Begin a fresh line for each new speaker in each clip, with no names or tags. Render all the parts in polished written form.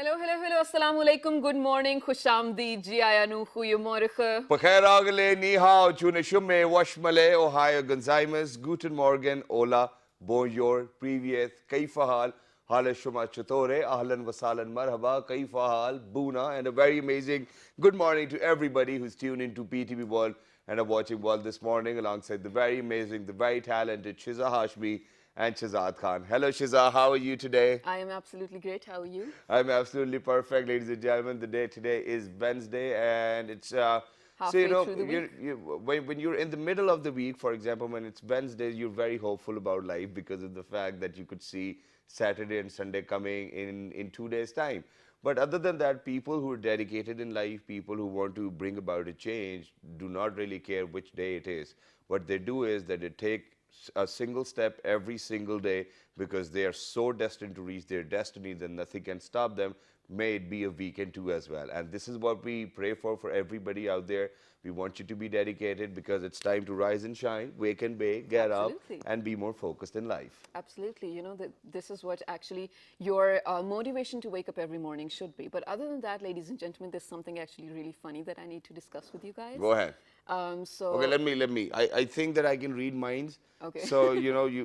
Hello. Assalamu alaikum. Good morning. Khushamdeed. Ji ayanu. Goedemorgen.
Pakhairagale, ni hao, chune shumme, washmale, Ohio, Gonzaimas, Guten Morgen, Ola, Bonjour, Privyet, Kaifahal, Hale Shuma Chatore, Ahlan Wasalan Marhaba, Kaifahal, Buna, and a very amazing good morning to everybody who's tuned into PTV World and are watching World this morning alongside the very amazing, the very talented Shiza Hashmi and Shazad Khan. Hello Shiza, how are you today?
I am absolutely great. How are you?
I'm absolutely perfect, ladies and gentlemen. The day today is Wednesday, and it's so
Halfway through the week.
when you're in the middle of the week, for example, when it's Wednesday, you're very hopeful about life because of the fact that you could see Saturday and Sunday coming in 2 days' time. But other than that, people who are dedicated in life, people who want to bring about a change, do not really care which day it is. What they do is that they take a single step every single day because they are so destined to reach their destiny that nothing can stop them. May it be a weekend too as well. And this is what we pray for everybody out there. We want you to be dedicated because it's time to rise and shine, wake and bake, get
Absolutely.
up, and be more focused in life.
Absolutely. You know, this is what actually your motivation to wake up every morning should be. But other than that, ladies and gentlemen, there's something actually really funny that I need to discuss with you guys.
Go ahead.
So
Okay, let me. I think that I can read minds.
Okay.
So,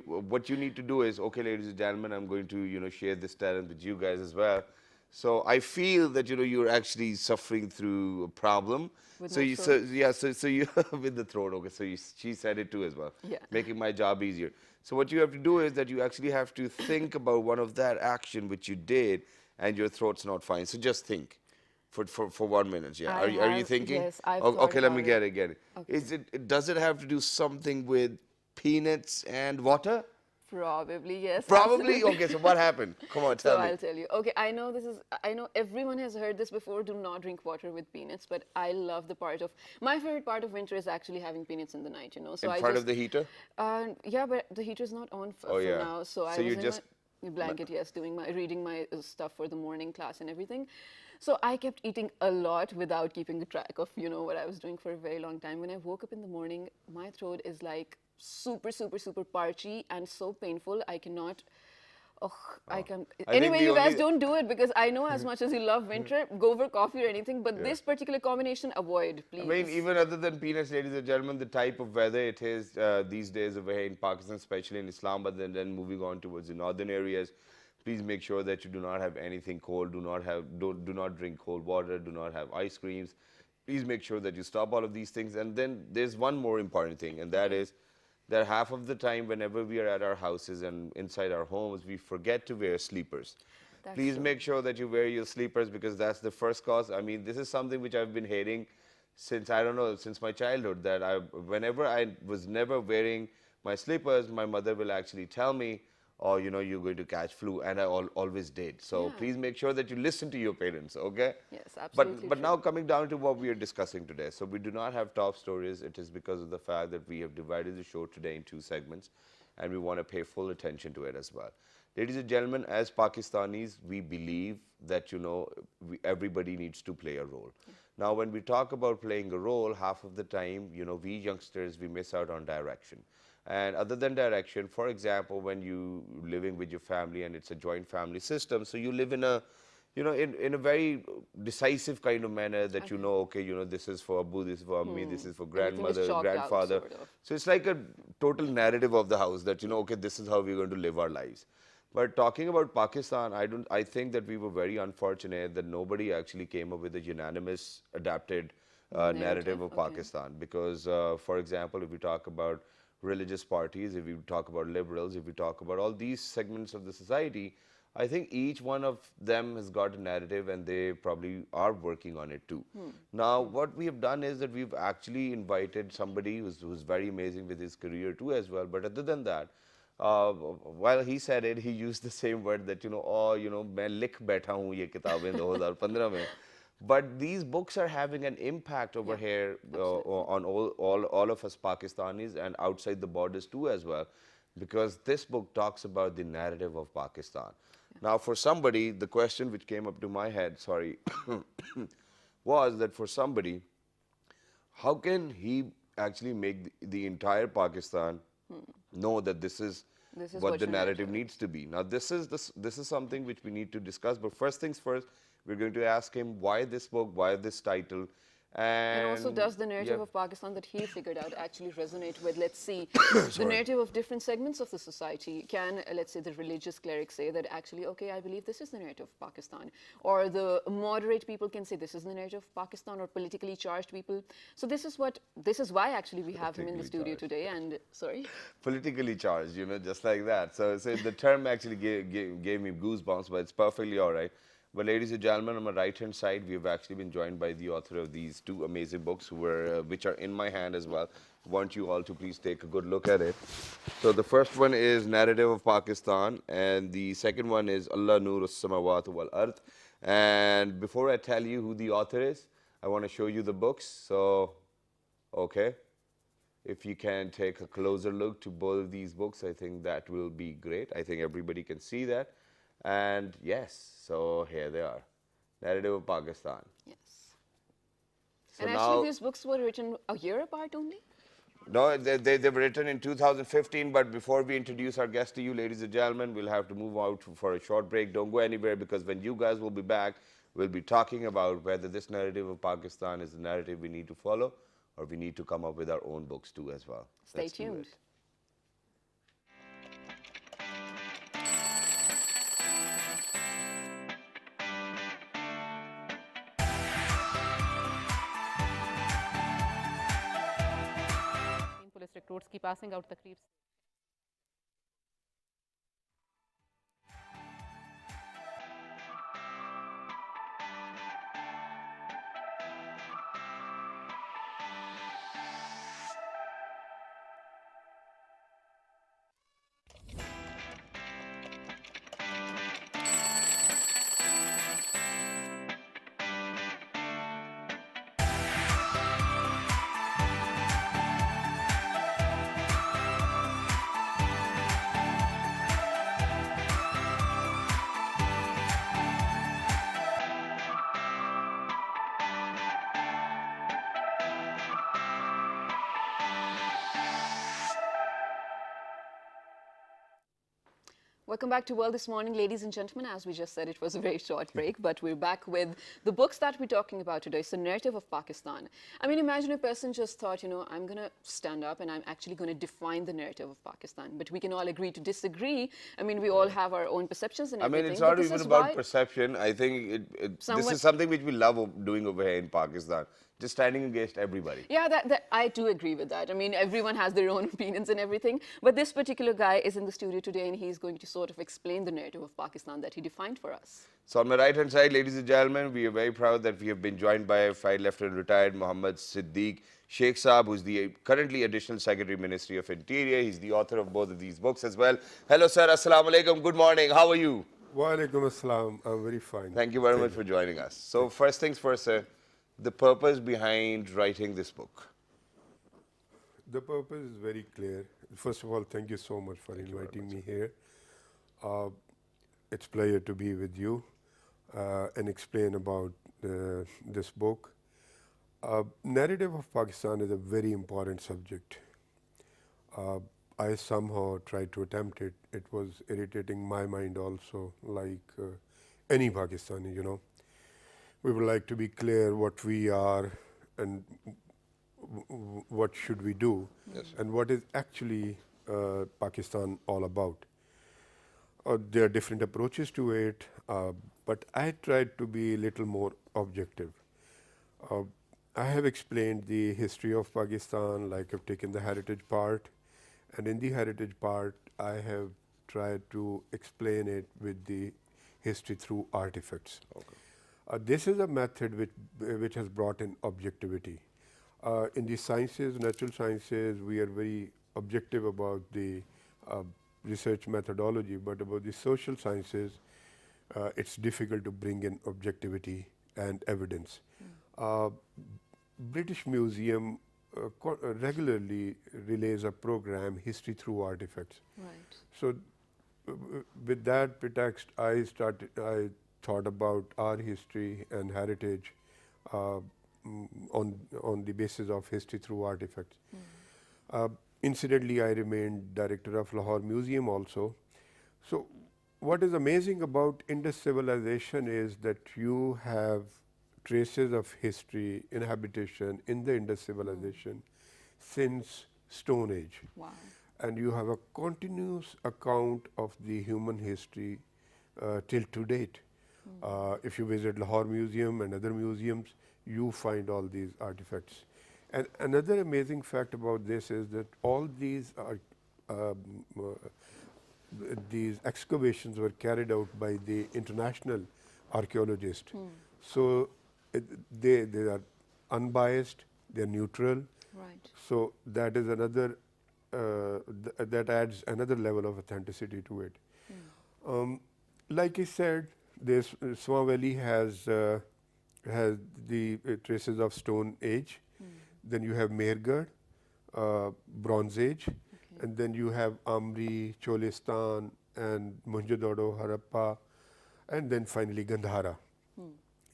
what you need to do is, okay, ladies and gentlemen, I'm going to, share this talent with you guys as well. So I feel that, you're actually suffering through a problem.
With
So
my
you,
throat?
so you, with the throat, okay, so she said it too as well.
Yeah.
Making my job easier. So what you have to do is that you actually have to think about one of that action which you did and your throat's not fine. So just think. For 1 minute, yeah.
I
Are you
have-
thinking?
yes, I've
O-
thought
okay, let me
about it.
get it.
Okay.
Does it have to do something with peanuts and water?
Probably, yes.
Probably.
Absolutely.
Okay, so what happened? Come on,
So
tell me.
I'll tell you. Okay, I know everyone has heard this before. Do not drink water with peanuts. But I love my favorite part of winter is actually having peanuts in the night. So
In
I
front
just
of the heater?
yeah, but the heater's not on
Oh
for
yeah.
now. So I
So
was
you
in
just
my blanket, yes, reading my stuff for the morning class and everything. So I kept eating a lot without keeping track of what I was doing for a very long time. When I woke up in the morning, my throat is like super parchy and so painful. I cannot. Oh, I can.
I think
Anyway,
the
you guys
only
don't do it because I know as much as you love winter, go for coffee or anything. But
yeah.
this particular combination, avoid,
I mean,
please.
even other than peanuts, ladies and gentlemen, the type of weather it is these days over here in Pakistan, especially in Islamabad, and then moving on towards the northern areas, please make sure that you do not have anything cold. Do not drink cold water. Do not have ice creams. Please make sure that you stop all of these things. And then there's one more important thing, and that
Okay.
is that half of the time, whenever we are at our houses and inside our homes, we forget to wear sleepers.
That's
Please
true.
make sure that you wear your sleepers because that's the first cause. I mean, this is something which I've been hating since, I don't know, since my childhood, that whenever I was never wearing my slippers, my mother will actually tell me, oh, you're going to catch flu, and I always did. So
Yeah.
please make sure that you listen to your parents, okay?
Yes,
But
absolutely
but
true.
now coming down to what we are discussing today. So we do not have top stories. It is because of the fact that we have divided the show today in two segments, and we want to pay full attention to it as well. Ladies and gentlemen, as Pakistanis, we believe that everybody needs to play a role. Now, when we talk about playing a role, half of the time, we youngsters, we miss out on direction. And other than direction, for example, when you living with your family and it's a joint family system, so you live in a, in a very decisive kind of manner that
Okay.
okay, this is for Abu, this is for Ammi, this is for
Everything is
grandmother,
chalked out,
grandfather.
sort of.
So it's like a total narrative of the house that, okay, this is how we're going to live our lives. But talking about Pakistan, I think that we were very unfortunate that nobody actually came up with a unanimous adapted narrative of
Okay.
Pakistan. Because, for example, if we talk about religious parties, if we talk about liberals, if we talk about all these segments of the society, I think each one of them has got a narrative and they probably are working on it too. Now, what we have done is that we've actually invited somebody who's very amazing with his career too as well. But other than that, while he said it, he used the same word that, मैं लिख बैठा हूँ ये किताबें 2015 में. But these books are having an impact over
Yeah,
here
absolutely.
on all of us Pakistanis and outside the borders too as well, because this book talks about the narrative of Pakistan. Now, for somebody, the question which came up to my head, sorry, was that for somebody, how can he actually make the entire Pakistan know that this is
This is
what
what
the
your
narrative
narrative is.
needs to be? Now, this is something which we need to discuss. But first things first, We're going to ask him why this book, why this title,
And also,
and
does the
yeah,
narrative of Pakistan that he figured out actually resonate with, let's see, the
sorry.
narrative of different segments of the society? Can, let's say, the religious cleric say that actually, okay, I believe this is the narrative of Pakistan? Or the moderate people can say this is the narrative of Pakistan, or politically charged people. So this is why actually we have him in the
Politically
studio
charged.
today. And sorry.
Politically charged, just like that. So the term actually gave me goosebumps, but it's perfectly all right. But ladies and gentlemen, on my right-hand side, we've actually been joined by the author of these two amazing books, which are in my hand as well. Want you all to please take a good look at it. So the first one is Narrative of Pakistan, and the second one is Allah Nur Samawat wal Ard. And before I tell you who the author is, I want to show you the books. So, okay. If you can take a closer look to both of these books, I think that will be great. I think everybody can see that. And yes, so here they are. Narrative of Pakistan.
Yes.
So
And actually,
now,
these books were written a year apart only?
no, they were written in 2015, but before we introduce our guest to you, ladies and gentlemen, we'll have to move out for a short break. Don't go anywhere, because when you guys will be back, we'll be talking about whether this narrative of Pakistan is the narrative we need to follow, or we need to come up with our own books too as well.
Stay
Let's do
tuned.
it.
Police recruits की passing out तकरीब
Welcome back to World This Morning, ladies and gentlemen. As we just said, it was a very short break, but we're back with the books that we're talking about today. It's the narrative of Pakistan. I mean, imagine a person just thought, I'm going to stand up and I'm actually going to define the narrative of Pakistan. But we can all agree to disagree. I mean, we all have our own perceptions and
I
everything.
mean, it's
but
not
this
even
is
about
why
perception. I think this
Someone-
is something which we love doing over here in Pakistan. Just standing against everybody.
Yeah, that I do agree with that. I mean, everyone has their own opinions and everything. But this particular guy is in the studio today, and he's going to sort of explain the narrative of Pakistan that he defined for us.
So on my right-hand side, ladies and gentlemen, we are very proud that we have been joined by Flight Lieutenant retired Mohammad Siddiq Sheikh Saab, who's the currently Additional Secretary, Ministry of Interior. He's the author of both of these books as well. Hello, sir. Assalamu alaikum. Good morning. How are you?
Wa alaikum assalam. I'm very fine.
Thank you very much for joining us. So first things first, sir, the purpose behind writing this book.
The purpose is very clear. First of all, thank you so much for inviting me here. It's a pleasure to be with you and explain about this book. Narrative of Pakistan is a very important subject. I somehow tried to attempt it. It was irritating my mind also, like any Pakistani. We would like to be clear what we are and what should we do, and what is actually Pakistan all about. There are different approaches to it, but I tried to be a little more objective. I have explained the history of Pakistan, like I've taken the heritage part, and in the heritage part, I have tried to explain it with the history through artifacts.
Okay.
This is a method which has brought in objectivity. In the sciences, natural sciences, we are very objective about the research methodology, but about the social sciences, it's difficult to bring in objectivity and evidence. British Museum regularly relays a program, History Through Artifacts.
Right.
So with that pretext, I thought about our history and heritage on the basis of history through artifacts. Incidentally, I remained director of Lahore Museum also. So what is amazing about Indus civilization is that you have traces of history, inhabitation in the Indus civilization since Stone Age.
Wow.
And you have a continuous account of the human history till to date. If you visit Lahore Museum and other museums, you find all these artifacts. And another amazing fact about this is that all these are these excavations were carried out by the international archaeologists. So they are unbiased, they are neutral.
Right.
So that is another that adds another level of authenticity to it. Like I said, this Swan Valley has the traces of Stone Age. Then you have Mehergarh, Bronze Age, and then you have Amri, Cholistan, and Mohenjo-daro, Harappa, and then finally Gandhara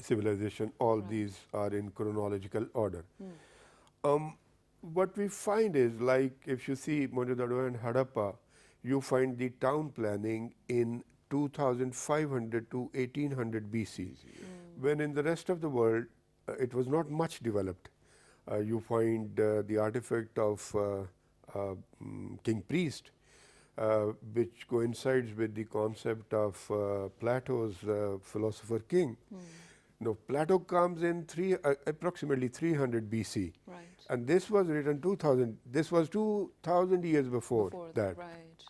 civilization. All these are in chronological order. What we find is, like if you see Mohenjo-daro and Harappa, you find the town planning in 2500 to 1800 BC, when in the rest of the world it was not much developed. You find the artifact of King Priest, which coincides with the concept of Plato's philosopher king. Now, Plato comes in approximately 300 BC.
Right.
And this was written 2000, this was 2000 years before that.
Right.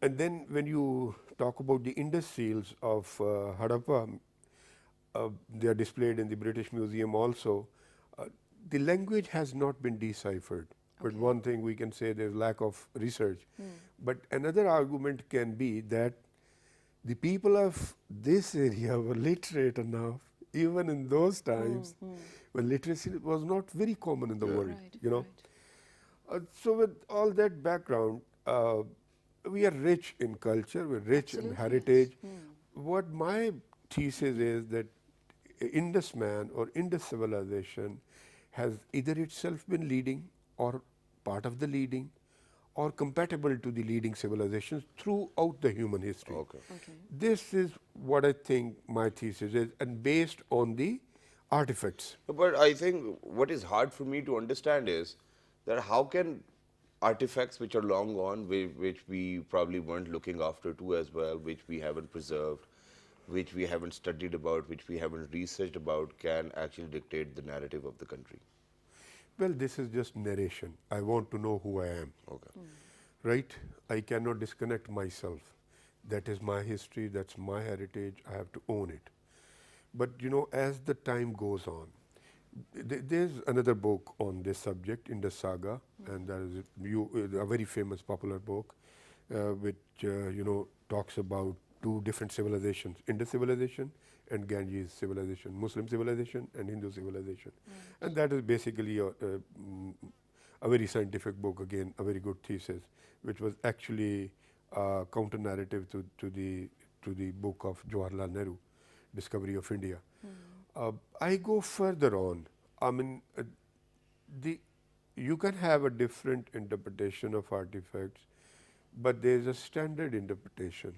And then when you talk about the Indus seals of Harappa, they are displayed in the British Museum also. The language has not been deciphered. But one thing we can say, there's lack of research. But another argument can be that the people of this area were literate enough, even in those times, when literacy was not very common in the world.
Right.
You know.
Right.
So with all that background, we are rich in culture, we're rich in
Absolutely,
heritage.
yes.
What my thesis is that Indus man or Indus civilization has either itself been leading or part of the leading or compatible to the leading civilizations throughout the human history.
Okay.
Okay.
This is what I think my thesis is, and based on the artifacts.
But I think what is hard for me to understand is that how can artifacts which are long gone, which we probably weren't looking after too as well, which we haven't preserved, which we haven't studied about, which we haven't researched about, can actually dictate the narrative of the country?
Well, this is just narration. I want to know who I am.
Okay.
Right? I cannot disconnect myself. That is my history, that's my heritage, I have to own it. But you know, as the time goes on, there's another book on this subject, Indus Saga, and that is a very famous popular book, which you know, talks about two different civilizations, Indus civilization and Ganges civilization, Muslim civilization and Hindu civilization. And that is basically a very scientific book, again, a very good thesis, which was actually counter narrative to the book of Jawaharlal Nehru, Discovery of India. I go further on. I mean, you can have a different interpretation of artifacts, but there is a standard interpretation.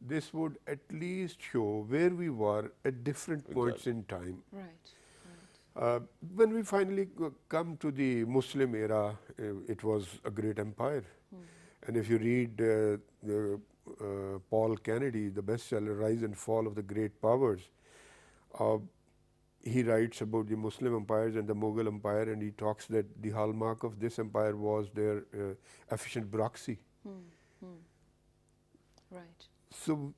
This would at least show where we were at different points in time.
Right.
When we finally come to the Muslim era, it was a great empire. And if you read Paul Kennedy, the bestseller Rise and Fall of the Great Powers, he writes about the Muslim empires and the Mughal empire, and he talks that the hallmark of this empire was their efficient bureaucracy.
Right.
So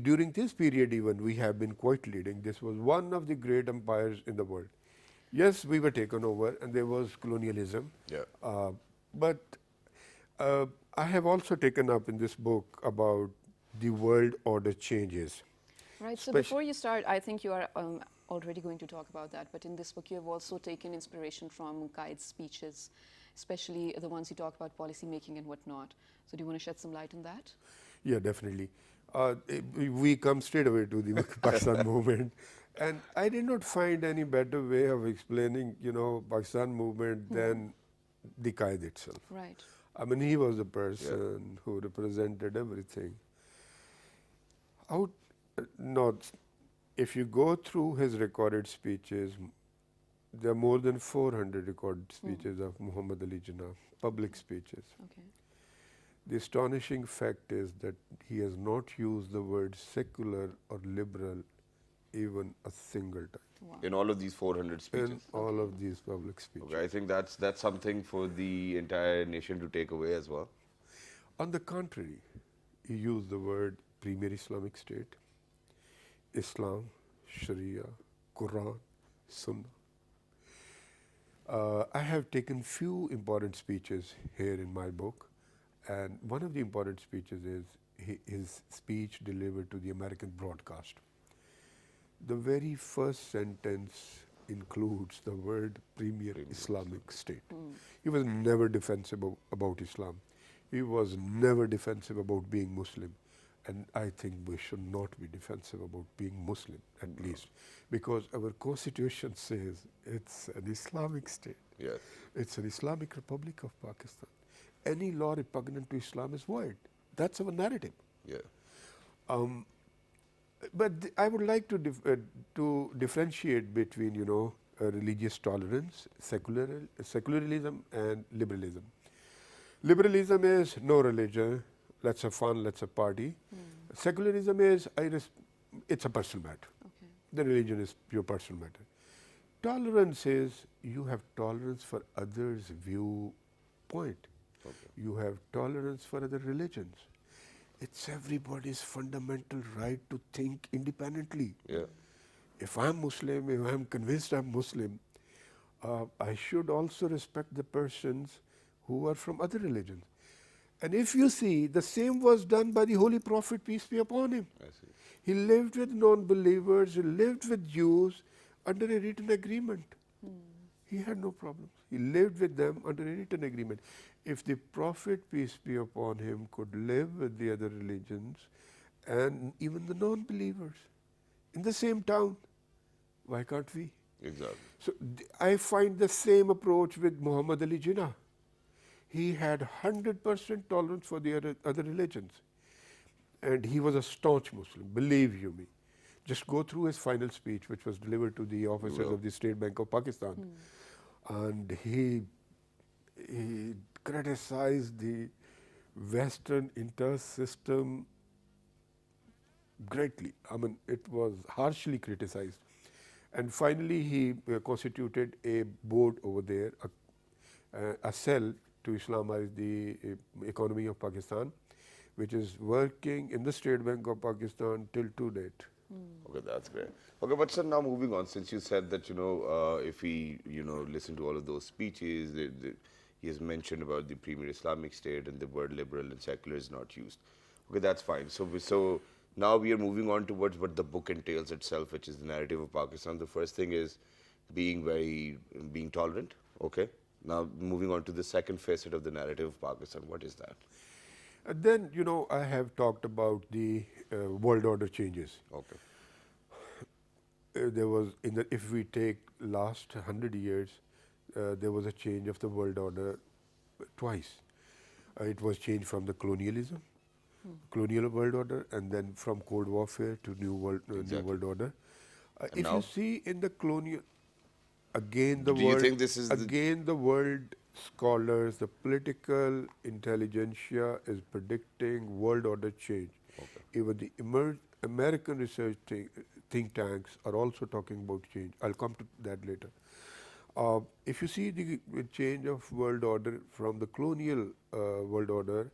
during this period even, we have been quite leading. This was one of the great empires in the world. Yes, we were taken over and there was colonialism.
Yeah.
But I have also taken up in this book about the world order changes.
Right. So
Spec-
before you start, I think you are already going to talk about that. But in this book, you have also taken inspiration from Qaid's speeches, especially the ones you talk about policy making and whatnot. So do you want to shed some light on that?
Yeah, definitely. We come straight away to the Pakistan movement. And I did not find any better way of explaining, you know, Pakistan movement than the Qaid itself.
Right.
I mean, he was the person who represented everything. Out, no, if you go through his recorded speeches, there are more than 400 recorded speeches of Muhammad Ali Jinnah, public speeches.
Okay.
The astonishing fact is that he has not used the word secular or liberal even a single time
Wow.
In all of these 400
in
speeches.
all of these public speeches.
Okay, I think that's something for the entire nation to take away as well.
On the contrary, he used the word premier Islamic state, Islam, Sharia, Quran, Sunnah. I have taken few important speeches here in my book, and one of the important speeches is his speech delivered to the American broadcast. The very first sentence includes the word premier Islamic state. He was never defensive about Islam. He was never defensive about being Muslim. And I think we should not be defensive about being Muslim, at least, because our constitution says it's an Islamic state.
Yes.
It's an Islamic Republic of Pakistan. Any law repugnant to Islam is void. That's our narrative.
Yeah.
But I would like to differentiate between, religious tolerance, secularism, and liberalism. Liberalism is no religion, let's have fun, let's have party. Secularism is it's a personal matter.
Okay.
The religion is pure personal matter. Tolerance is you have tolerance for others' viewpoint.
Okay.
You have tolerance for other religions. It's everybody's fundamental right to think independently.
Yeah.
If I'm Muslim, if I'm convinced I'm Muslim, I should also respect the persons who are from other religions. And if you see, the same was done by the Holy Prophet, peace be upon him.
I see.
He lived with non-believers, he lived with Jews under a written agreement. He had no problems. He lived with them under a written agreement. If the Prophet, peace be upon him, could live with the other religions and even the non-believers in the same town, why can't we?
Exactly.
So I find the same approach with Muhammad Ali Jinnah. He had 100% tolerance for the other religions. And he was a staunch Muslim, believe you me. Just go through his final speech, which was delivered to the officers of the State Bank of Pakistan. And he criticized the Western inter-system greatly. I mean, it was harshly criticized. And finally, he constituted a board over there, a cell to Islamize the economy of Pakistan, which is working in the State Bank of Pakistan till to date.
Okay, that's great. Okay, but sir, now moving on, since you said that, if we, listen to all of those speeches, he has mentioned about the premier Islamic state and the word liberal and secular is not used. Okay, that's fine. So now we are moving on towards what the book entails itself, which is the narrative of Pakistan. The first thing is being tolerant. Okay. Now moving on to the second facet of the narrative of Pakistan. What is that?
Then, I have talked about the world order changes.
Okay.
There was, if we take last 100 years, there was a change of the world order twice. It was changed from the colonial world order, and then from Cold Warfare to new world order. If
now?
you see in the colonial, again the
Do you
world,
think this is
the world scholars, the political intelligentsia is predicting world order change.
Okay.
Even the American research think tanks are also talking about change. I'll come to that later. If you see the change of world order from the colonial world order,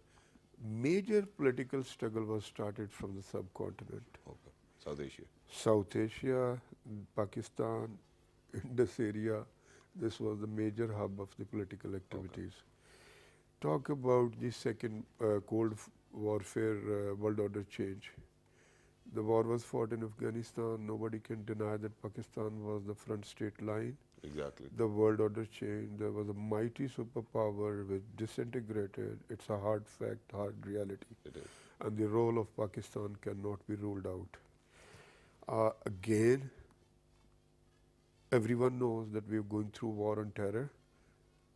major political struggle was started from the subcontinent.
Okay. South Asia.
South Asia, Pakistan, Indus area, this was the major hub of the political activities. Talk about the second Cold Warfare world order change. The war was fought in Afghanistan. Nobody can deny that Pakistan was the front state line.
Exactly.
The world order changed. There was a mighty superpower which disintegrated. It's a hard fact, hard reality.
It is.
And the role of Pakistan cannot be ruled out. Again, everyone knows that we're going through war on terror,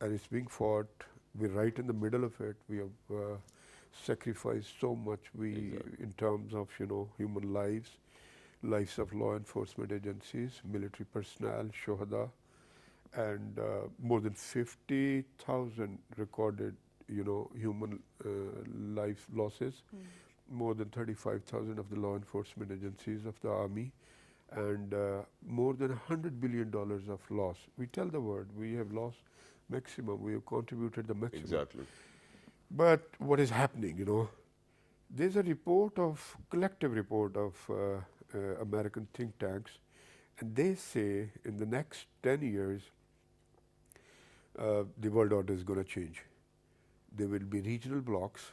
and it's being fought. We're right in the middle of it. We have sacrificed so much in terms of, human lives, lives of law enforcement agencies, military personnel, shohada, and more than 50,000 recorded, human life losses, more than 35,000 of the law enforcement agencies of the army, and more than $100 billion of loss. We tell the world we have lost maximum, we have contributed the maximum.
Exactly.
But what is happening, there's a collective report of American think tanks, and they say in the next 10 years, the world order is going to change. There will be regional blocks,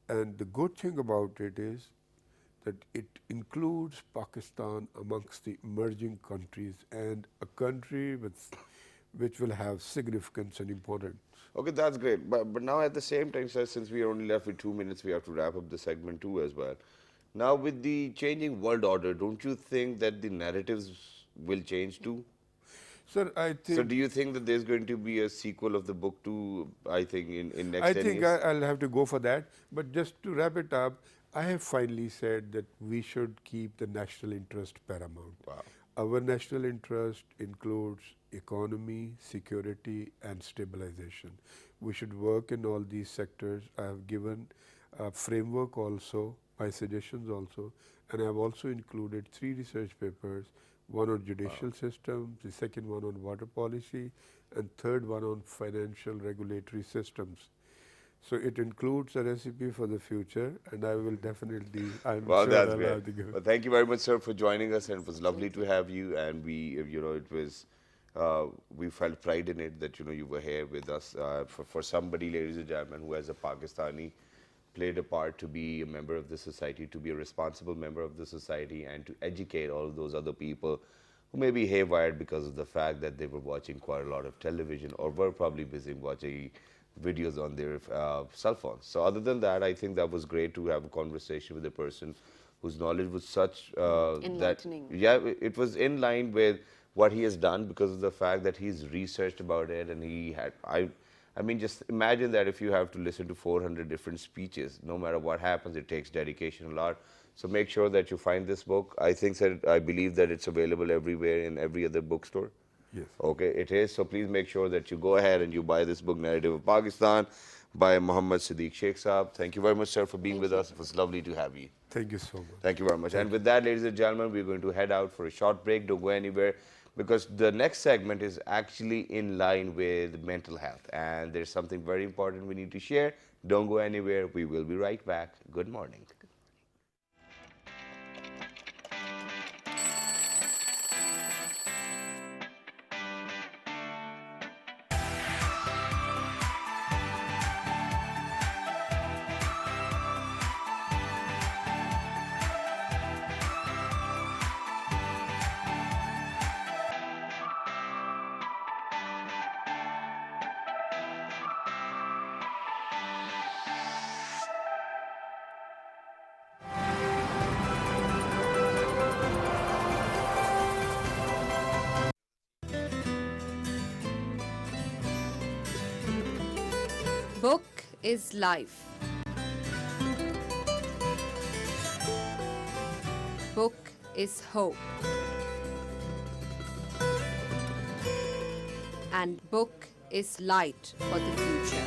and the good thing about it is that it includes Pakistan amongst the emerging countries and a country which will have significance and importance.
Okay, that's great. But now at the same time, sir, since we are only left with 2 minutes, we have to wrap up the segment too as well. Now with the changing world order, don't you think that the narratives will change too?
Sir, I think.
So do you think that there's going to be a sequel of the book too, I think, in next
I
10
think
years?
I'll have to go for that. But just to wrap it up, I have finally said that we should keep the national interest paramount.
Wow.
Our national interest includes economy, security, and stabilization. We should work in all these sectors. I have given a framework also, my suggestions also, and I have also included 3 research papers, one on judicial systems, the second one on water policy, and third one on financial regulatory systems. So it includes a recipe for the future, and I will definitely, I'm
Well,
sure
that's
I'll have to
great.
give it.
Well, thank you very much, sir, for joining us, and it was lovely to have you. And it was, we felt pride in it that, you were here with us. For somebody, ladies and gentlemen, who as a Pakistani played a part to be a member of the society, to be a responsible member of the society, and to educate all of those other people who may be haywired because of the fact that they were watching quite a lot of television or were probably busy watching videos on their cell phones. So other than that, I think that was great to have a conversation with a person whose knowledge was such
Enlightening.
it was in line with what he has done because of the fact that he's researched about it, and he had I mean, just imagine that if you have to listen to 400 different speeches, no matter what happens, it takes dedication a lot. So make sure that you find this book. I believe that it's available everywhere in every other bookstore.
Yes.
Okay, it is. So please make sure that you go ahead and you buy this book, Narrative of Pakistan, by Muhammad Siddiq Sheikh Saab. Thank you very much, sir, for being with us. It was lovely to have you.
Thank you so much.
Thank you very much. And with that, ladies and gentlemen, we're going to head out for a short break. Don't go anywhere, because the next segment is actually in line with mental health. And there's something very important we need to share. Don't go anywhere. We will be right back. Good morning.
Book is life. Book is hope. And book is light for the future.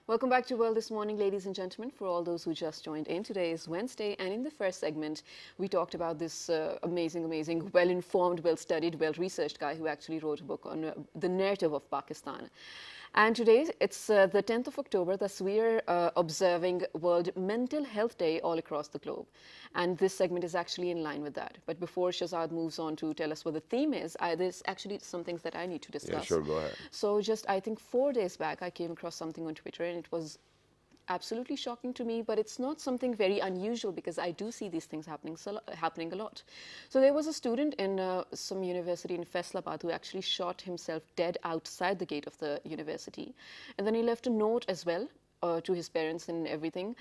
Welcome back to World This Morning, ladies and gentlemen. For all those who just joined in, today is Wednesday, and in the first segment, we talked about this amazing, well-informed, well-studied, well-researched guy who actually wrote a book on the narrative of Pakistan. And today, it's the 10th of October, thus we are observing World Mental Health Day all across the globe. And this segment is actually in line with that. But before Shahzad moves on to tell us what the theme is, there's actually some things that I need to discuss.
Yeah, sure, go ahead.
So just, I think 4 days back, I came across something on Twitter, and it was absolutely shocking to me, but it's not something very unusual because I do see these things happening a lot. So there was a student in some university in Faisalabad who actually shot himself dead outside the gate of the university. And then he left a note as well to his parents and everything.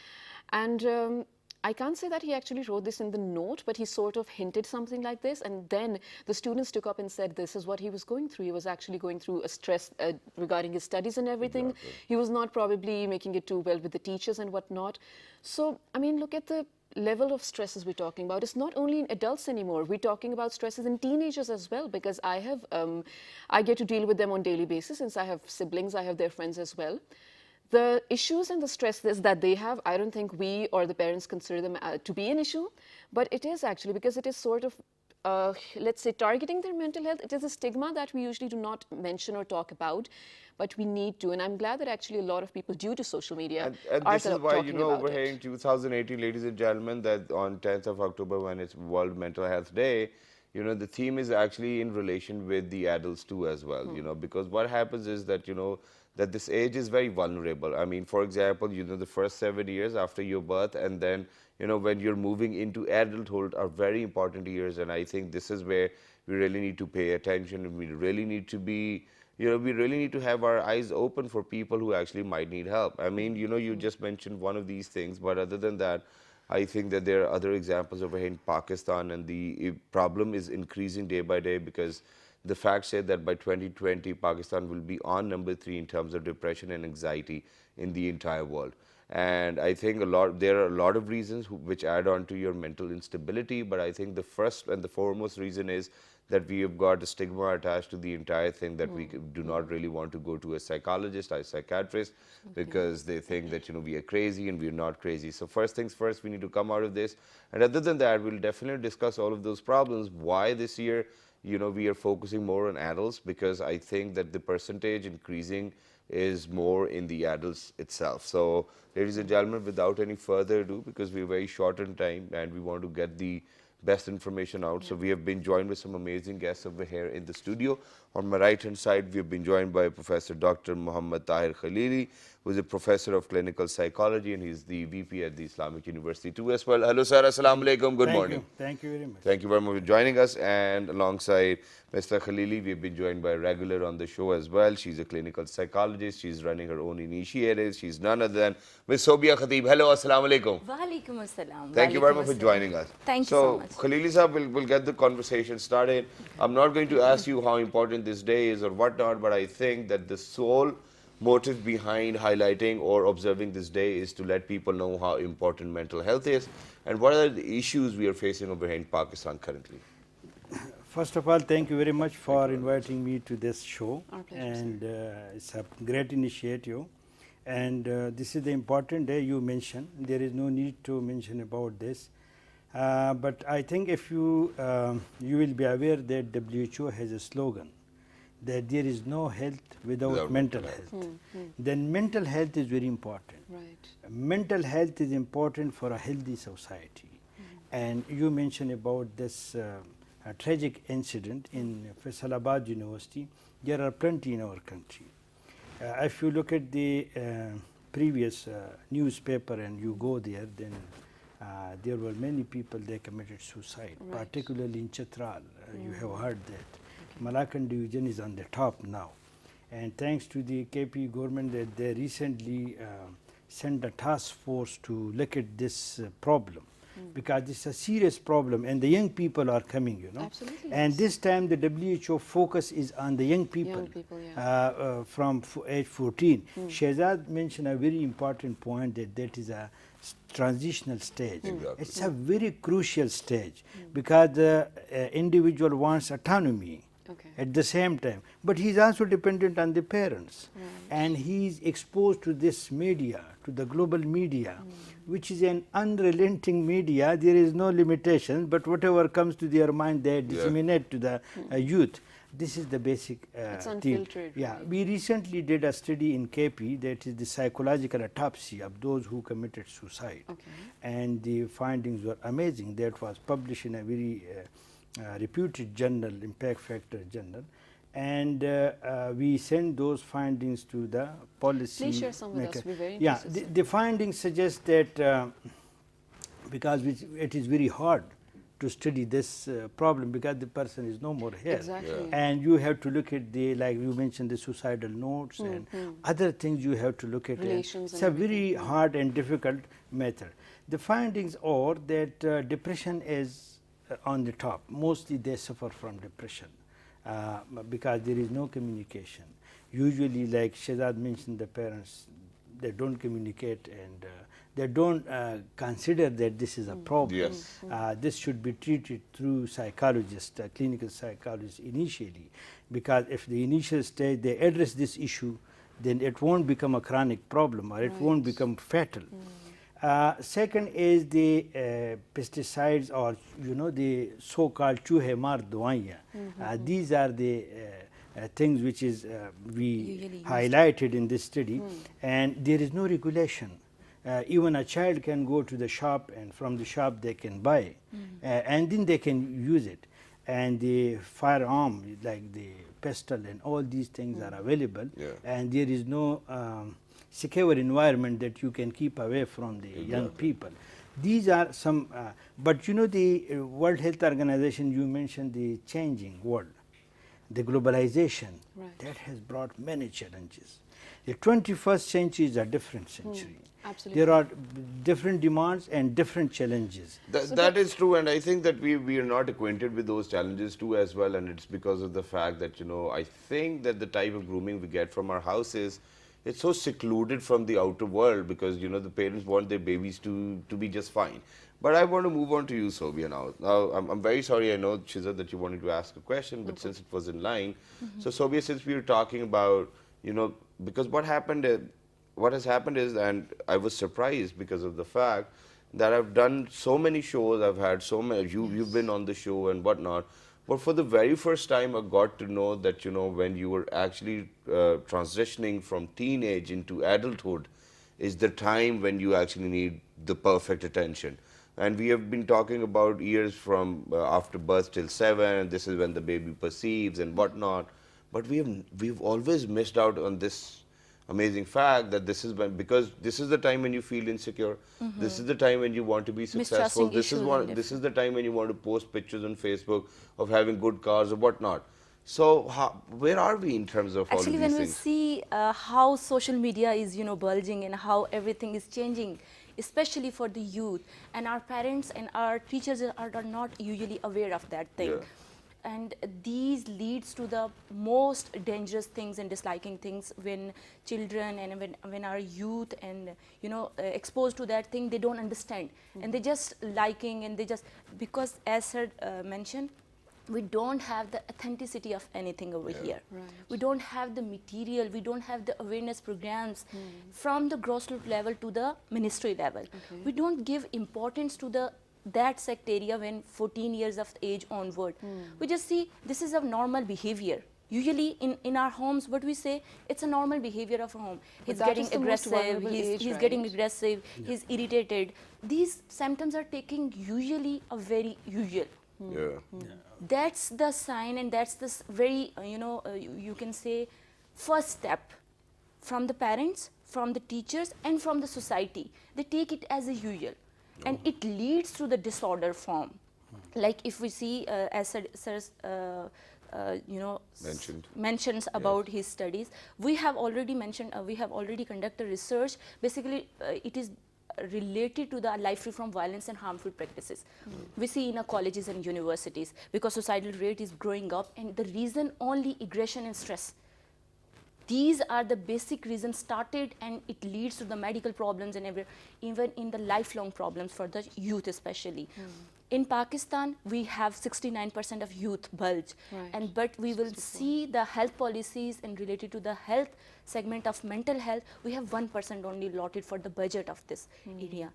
And I can't say that he actually wrote this in the note, but he sort of hinted something like this. And then the students took up and said this is what he was going through. He was actually going through a stress regarding his studies and everything. Exactly. He was not probably making it too well with the teachers and whatnot. So, I mean, look at the level of stresses we're talking about. It's not only in adults anymore. We're talking about stresses in teenagers as well, because I get to deal with them on a daily basis since I have siblings, I have their friends as well. The issues and the stresses that they have, I don't think we or the parents consider them to be an issue, but it is actually because it is sort of, let's say, targeting their mental health. It is a stigma that we usually do not mention or talk about, but we need to. And I'm glad that actually a lot of people, due to social media,
and
are
this is why,
talking about
over
it.
here in 2018, ladies and gentlemen, that on 10th of October, when it's World Mental Health Day, the theme is actually in relation with the adults too as well, because what happens is that, that this age is very vulnerable. I mean, for example, the first 7 years after your birth and then, when you're moving into adulthood are very important years. And I think this is where we really need to pay attention, and we really need to be, we really need to have our eyes open for people who actually might need help. I mean, you just mentioned one of these things, but other than that, I think that there are other examples over here in Pakistan, and the problem is increasing day by day because the facts say that by 2020, Pakistan will be on number 3 in terms of depression and anxiety in the entire world. And I think there are a lot of reasons which add on to your mental instability, but I think the first and the foremost reason is that we have got a stigma attached to the entire thing that we do not really want to go to a psychologist or a psychiatrist because they think that, we are crazy and we're not crazy. So first things first, we need to come out of this. And other than that, we'll definitely discuss all of those problems. Why this year, we are focusing more on adults, because I think that the percentage increasing is more in the adults itself. So, ladies and gentlemen, without any further ado, because we're very short on time and we want to get the best information out. So we have been joined with some amazing guests over here in the studio. On my right hand side, we have been joined by Professor Dr. Muhammad Tahir Khalili, who is a professor of clinical psychology, and he's the VP at the Islamic University too as well. Hello sir, assalamu alaikum, good morning.
Thank you very much.
Thank you very much for joining us. And alongside Mr. Khalili, we've been joined by a regular on the show as well. She's a clinical psychologist. She's running her own initiatives. She's none other than Ms. Sobia Khatib. Hello, assalamu alaikum.
Walaikum assalam.
Thank you very much for joining us.
Thank you so much.
So, Khalili sahab, we'll get the conversation started. I'm not going to ask you how important this day is or whatnot, but I think that the sole motive behind highlighting or observing this day is to let people know how important mental health is and what are the issues we are facing over here in Pakistan currently.
First of all, thank you very much for inviting me to this show.
Our pleasure,
And it's a great initiative. And this is the important day you mentioned. There is no need to mention about this. But I think if you will be aware that WHO has a slogan that there is no health without mental health. Then mental health is very important.
Right.
Mental health is important for a healthy society. And you mentioned about this tragic incident in Faisalabad University. There are plenty in our country. If you look at the previous newspaper and you go there, then there were many people they committed suicide, particularly in Chitral. You have heard that. Malakand division is on the top now. And thanks to the KP government that they recently sent a task force to look at this problem. Because it's a serious problem and the young people are coming,
Absolutely,
And
yes.
this time the WHO focus is on the young people,
Young people, yeah.
from age 14. Shehzad mentioned a very important point that is a transitional stage.
Exactly.
It's a very crucial stage because the individual wants autonomy
Okay.
at the same time. But he is also dependent on the parents, and he is exposed to this media, to the global media, which is an unrelenting media. There is no limitation, but whatever comes to their mind, they disseminate to the youth. This is the basic
It's
theme.
unfiltered,
Yeah,
right?
we recently did a study in KP, that is the psychological autopsy of those who committed suicide,
Okay.
and the findings were amazing. That was published in a very reputed journal, Impact Factor journal, and we sent those findings to the policy.
Please share some with us.
maker.
We're very
Yeah,
interested.
the findings suggest that because it is very hard to study this problem, because the person is no more here.
Exactly.
And you have to look at the, like you mentioned, the suicidal notes and other things you have to look at.
Relations
It's
and
a very hard and difficult method. The findings are that depression is on the top. Mostly they suffer from depression because there is no communication. Usually, like Shehzad mentioned, the parents, they don't communicate, and they don't consider that this is a problem.
Yes.
This should be treated through psychologists, clinical psychologists initially, because if the initial stage they address this issue, then it won't become a chronic problem, or it won't become fatal. Second is the pesticides, or the so-called chuhe maar dawaiyan. These are the things which is we
Usually used.
highlighted in this study, and there is no regulation. Even a child can go to the shop, and from the shop they can buy, and then they can use it. And the firearm, like the pistol and all these things are available, and there is no secure environment that you can keep away from the young people. These are some, but the World Health Organization, you mentioned the changing world, the globalization,
Right.
that has brought many challenges. The 21st century is a different century.
Absolutely.
There are different demands and different challenges.
That is true, and I think that we are not acquainted with those challenges too as well, and it's because of the fact that I think that the type of grooming we get from our houses, it's so secluded from the outer world, because the parents want their babies to be just fine. But I want to move on to you, Sobia, now. Now, I'm very sorry, I know, Shehzad, that you wanted to ask a question, but since it was in line. So, Sobia, since we were talking about, because what has happened is, and I was surprised because of the fact that I've done so many shows, I've had so many, you've been on the show and whatnot, but for the very first time I got to know that, when you were actually transitioning from teenage into adulthood is the time when you actually need the perfect attention. And we have been talking about years from after birth till 7, and this is when the baby perceives and whatnot. But we've always missed out on this amazing fact that this is because this is the time when you feel insecure. This is the time when you want to be successful.
Mistrusting issues
This is the time when you want to post pictures on Facebook of having good cars or whatnot. So where are we in terms of
Actually,
all
when
of
we
these things?
see how social media is, bulging, and how everything is changing, especially for the youth, and our parents and our teachers are not usually aware of that thing.
Yeah.
And these leads to the most dangerous things and disliking things when children and when our youth and exposed to that thing, they don't understand, and they just liking, and they just, because as sir mentioned, we don't have the authenticity of anything over here.
Right.
We don't have the material, we don't have the awareness programs from the grassroots level to the ministry level. We don't give importance to that sect area when 14 years of age onward. We just see this is a normal behavior. Usually in our homes, what we say, it's a normal behavior of a home. He's
that
getting
is the most
aggressive,
vulnerable
he's
age,
getting
right?
aggressive, he's irritated. These symptoms are taking usually a very usual.
Yeah.
That's the sign, and that's this very, you can say, first step from the parents, from the teachers, and from the society. They take it as a usual, and it leads to the disorder form. Like if we see, as sirs, mentions about his studies, we have already mentioned, we have already conducted research. Basically, it is related to the life free from violence and harmful practices. We see in our colleges and universities, because suicidal rate is growing up, and the reason only aggression and stress. These are the basic reasons started, and it leads to the medical problems and even in the lifelong problems for the youth especially. In Pakistan, we have 69% of youth bulge,
Right.
and but we will see the health policies and related to the health segment of mental health, we have 1% only allotted for the budget of this area.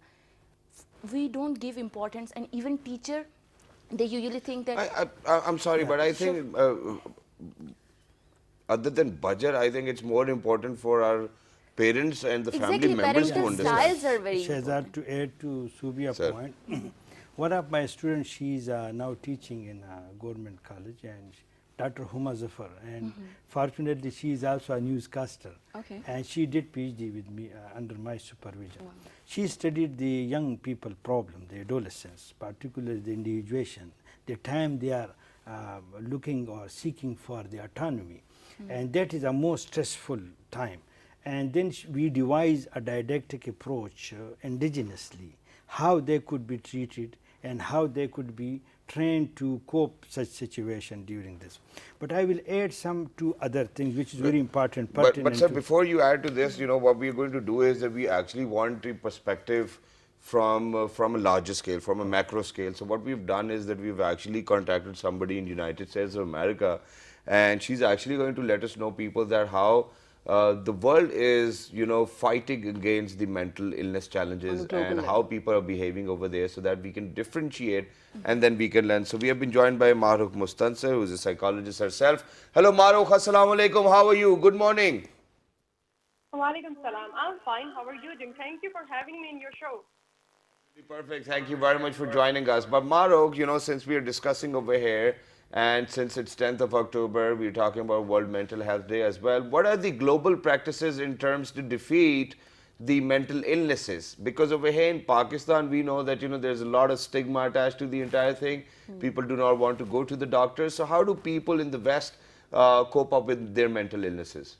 We don't give importance, and even teacher, they usually think that
I'm sorry, but I think other than budget, I think it's more important for our parents and the family
exactly
members to
parental
understand.
styles are very
Shahzad,
important.
to add to Subia's
Sir.
point, one of my students, she's now teaching in a government college, and Dr. Huma Zafar, and fortunately she is also a newscaster.
Okay.
And she did PhD with me under my supervision. She studied the young people problem, the adolescents, particularly the individuation, the time they are looking or seeking for the autonomy. And that is a most stressful time. And then we devise a didactic approach indigenously, how they could be treated and how they could be trained to cope such situation during this. But I will add some two other things which is very important.
But
pertinent
sir,
to-
before you add to this, you know, what we're going to do is that we actually want the perspective from a larger scale, from a macro scale. So what we've done is that we've actually contacted somebody in the United States of America, and she's actually going to let us know, people, that how the world is, you know, fighting against the mental illness challenges
global
and
level.
how people are behaving over there, so that we can differentiate and then we can learn. So we have been joined by Mahrukh Mustansir, who is a psychologist herself. Hello Mahrukh, assalamu alaikum, how are you? Good morning.
Walaikum salam. I'm fine. How are you doing? Thank you for having me in your show.
Perfect. Thank you very much for joining us. But Mahrukh, you know, since we are discussing over here, and since it's 10th of October, we're talking about World Mental Health Day as well. What are the global practices in terms to defeat the mental illnesses? Because over here in Pakistan, we know that, you know, there's a lot of stigma attached to the entire thing. People do not want to go to the doctors. So how do people in the West cope up with their mental illnesses?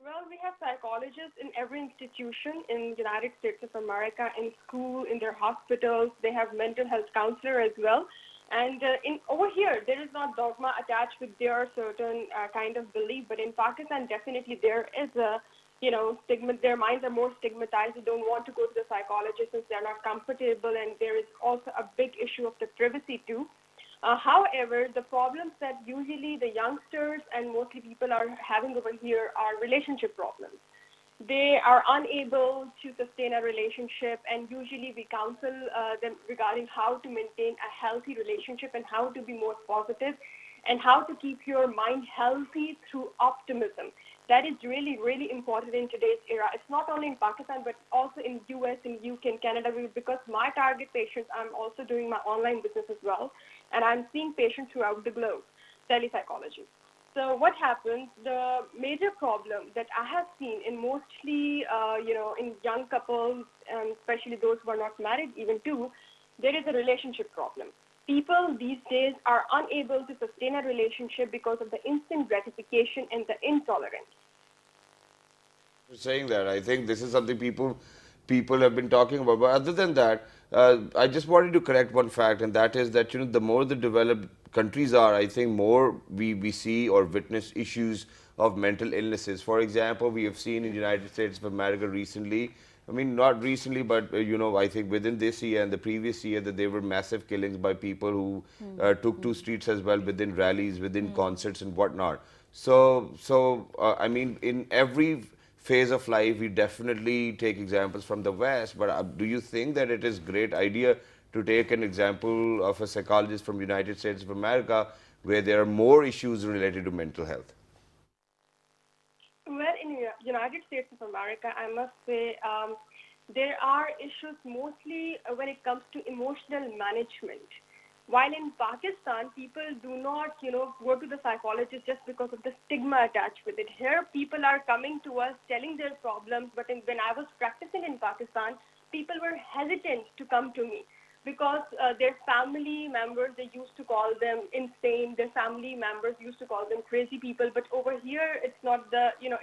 Well, we have psychologists in every institution in the United States of America, in school, in their hospitals. They have mental health counselor as well. And over here, there is not dogma attached with their certain kind of belief. But in Pakistan, definitely there is a, you know, stigma. Their minds are more stigmatized. They don't want to go to the psychologist since they're not comfortable. And there is also a big issue of the privacy too. However, the problems that usually the youngsters and mostly people are having over here are relationship problems. They are unable to sustain a relationship, and usually we counsel them regarding how to maintain a healthy relationship and how to be more positive and how to keep your mind healthy through optimism. That is really, really important in today's era. It's not only in Pakistan, but also in US, in UK, in Canada, because my target patients, I'm also doing my online business as well, and I'm seeing patients throughout the globe, telepsychology. So what happens, the major problem that I have seen in mostly, you know, in young couples, and especially those who are not married even too, there is a relationship problem. People these days are unable to sustain a relationship because of the instant gratification and the intolerance.
For saying that, I think this is something people have been talking about. But other than that, I just wanted to correct one fact, and that is that, you know, the more the developed countries are, I think more we see or witness issues of mental illnesses. For example, we have seen in the United States of America recently, I mean, not recently, but, you know, I think within this year and the previous year, that there were massive killings by people who took to streets as well, within rallies, within concerts and whatnot. So I mean, in every phase of life, we definitely take examples from the West, but do you think that it is a great idea to take an example of a psychologist from the United States of America, where there are more issues related to mental health?
Well, in the United States of America, I must say there are issues mostly when it comes to emotional management. While in Pakistan, people do not, you know, go to the psychologist just because of the stigma attached with it. Here, people are coming to us telling their problems, but when I was practicing in Pakistan, people were hesitant to come to me because their family members, they used to call them insane. Their family members used to call them crazy people. But over here, it's not the, you know,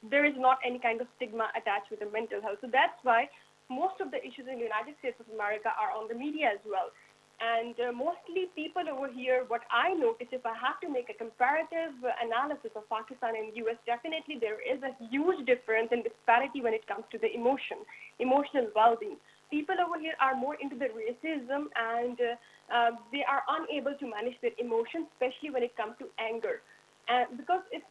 there is not any kind of stigma attached with the mental health. So that's why most of the issues in the United States of America are on the media as well. And mostly people over here, what I notice, if I have to make a comparative analysis of Pakistan and US, definitely there is a huge difference and disparity when it comes to the emotional well-being. people over here are more into the racism, and they are unable to manage their emotions, especially when it comes to anger. And because if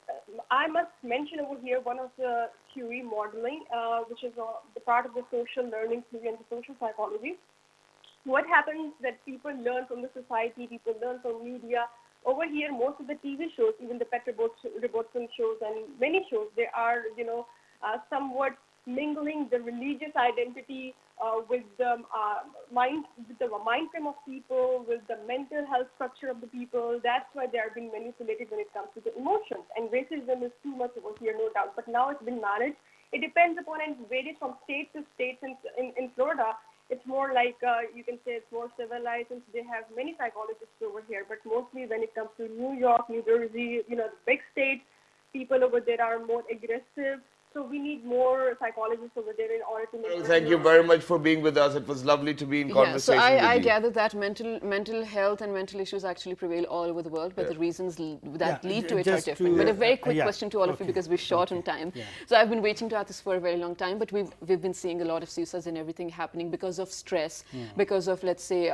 I must mention over here one of the theory modeling, which is the part of the social learning theory and the social psychology. What happens that people learn from the society, people learn from media. Over here, most of the TV shows, even the Petter Robertson shows and many shows, they are, somewhat mingling the religious identity with the mind frame of people, with the mental health structure of the people. That's why they are being manipulated when it comes to the emotions. And racism is too much over here, no doubt. But now it's been managed. It depends upon and varies from state to state. In Florida, it's more like, you can say it's more civilized, since they have many psychologists over here. But mostly when it comes to New York, New Jersey, the big states, people over there are more aggressive. So we need more psychologists over there in order to make
Well, thank you very much for being with us. It was lovely to be in
Yeah,
conversation
so I
with you.
gather that mental health and mental issues actually prevail all over the world, but the reasons that
Yeah,
lead to it are
just to,
different. But a very quick
yeah,
question to all of you,
okay,
because we're short on time.
yeah.
So I've been waiting to ask this for a very long time, but we've been seeing a lot of suicides and everything happening because of stress, because of, let's say,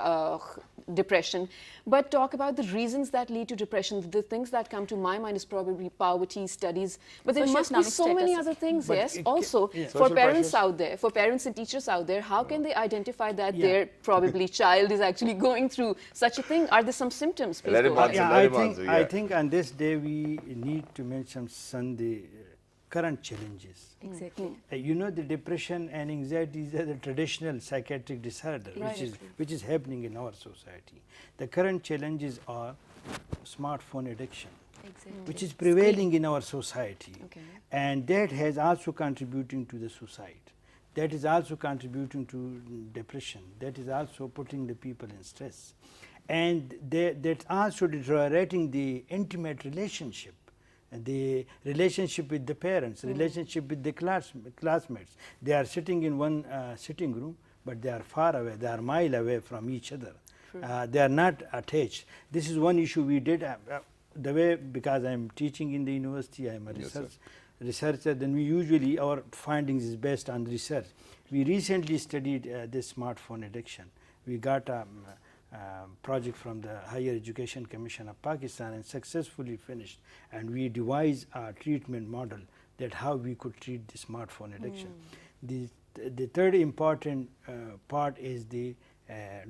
depression. But talk about the reasons that lead to depression. The things that come to my mind is probably poverty, studies, but there must be
Socioeconomic
so many
status.
other things.
But
Yes,
it
also
yeah.
for
Social
parents
pressures.
out there, for parents and teachers out there, how can they identify that
Yeah.
their probably child is actually going through such a thing? Are there some symptoms? Please
Let him
go ahead.
answer.
Yeah,
let
I
him
think,
answer,
I
yeah.
think on this day we need to mention the current challenges.
Exactly.
The depression and anxiety is the traditional psychiatric disorder, which is happening in our society. The current challenges are smartphone addiction,
Exactly.
which is prevailing in our society,
Okay.
and that has also contributing to the suicide. That is also contributing to depression. That is also putting the people in stress, and that's also deteriorating the intimate relationship, and the relationship with the parents, relationship with the classmates. They are sitting in one sitting room, but they are far away. They are mile away from each other. They are not attached. This is one issue we did. The way, because I am teaching in the university, I am a researcher, then we usually, our findings is based on research. We recently studied this smartphone addiction. We got a project from the Higher Education Commission of Pakistan and successfully finished, and we devised a treatment model that how we could treat the smartphone addiction. The third important part is the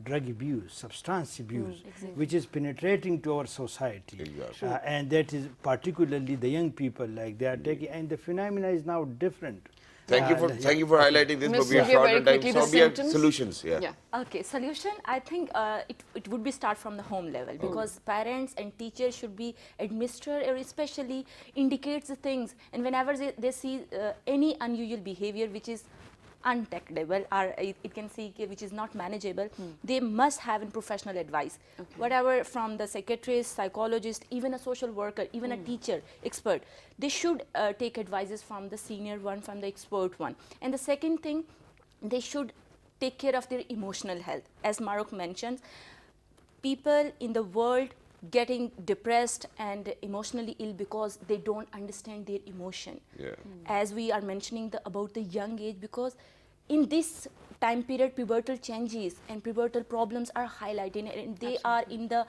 drug abuse, substance abuse, which is penetrating to our society.
Exactly.
And that is particularly the young people, like they are taking, and the phenomena is now different.
Thank you for highlighting this,
Miss
but we are
Sylvia,
short
very
on time.
quickly, the
So we have
symptoms?
solutions.
Yeah.
Okay, solution, I think it would be start from the home level, because parents and teachers should be administer or especially indicates the things, and whenever they see any unusual behavior which is untactable or it can see which is not manageable, they must have in professional advice. Whatever from the psychiatrist, psychologist, even a social worker, even a teacher, expert, they should take advices from the senior one, from the expert one. And the second thing, they should take care of their emotional health. As Maruk mentioned, people in the world getting depressed and emotionally ill because they don't understand their emotion.
Yeah.
As we are mentioning about the young age, because in this time period pubertal changes and pubertal problems are highlighted, and they are in the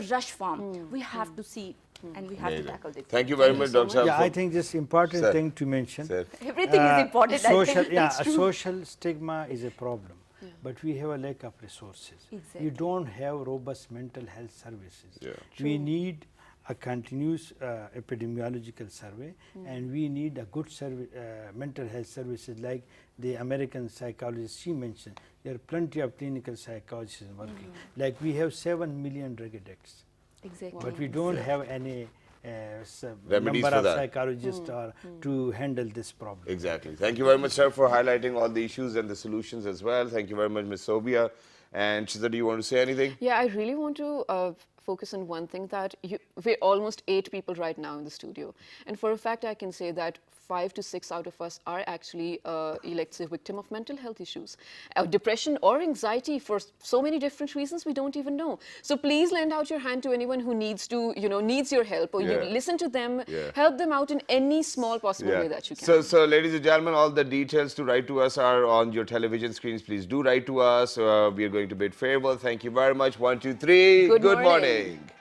rush form. We have to see and we have to tackle this.
Thank you very much, Dr. Saab.
Yeah, I think this important
Sir.
thing to mention.
Sir.
Everything is important. I
Social,
think.
yeah,
That's
a
true.
social stigma is a problem, but we have a lack of resources.
Exactly.
You don't have robust mental health services.
Yeah.
We need a continuous epidemiological survey, and we need a good mental health services like the American psychologist she mentioned. There are plenty of clinical psychologists working. Like we have 7 million drug addicts.
Exactly.
But we don't have any
Remedies
number
for
of
that.
psychologists to handle this problem.
Exactly. Thank you very much, sir, for highlighting all the issues and the solutions as well. Thank you very much, Ms. Sobia. And Shizza, do you want to say anything?
Yeah, I really want to focus on one thing, that we're almost 8 people right now in the studio. And for a fact, I can say that 5 to 6 out of us are actually, let's say, victim of mental health issues, depression or anxiety for so many different reasons we don't even know. So please lend out your hand to anyone who needs to, needs your help, or you listen to them, help them out in any small possible way that you can.
So, ladies and gentlemen, all the details to write to us are on your television screens. Please do write to us. We are going to bid farewell. Thank you very much. 1, 2, 3.
Good
morning.
morning.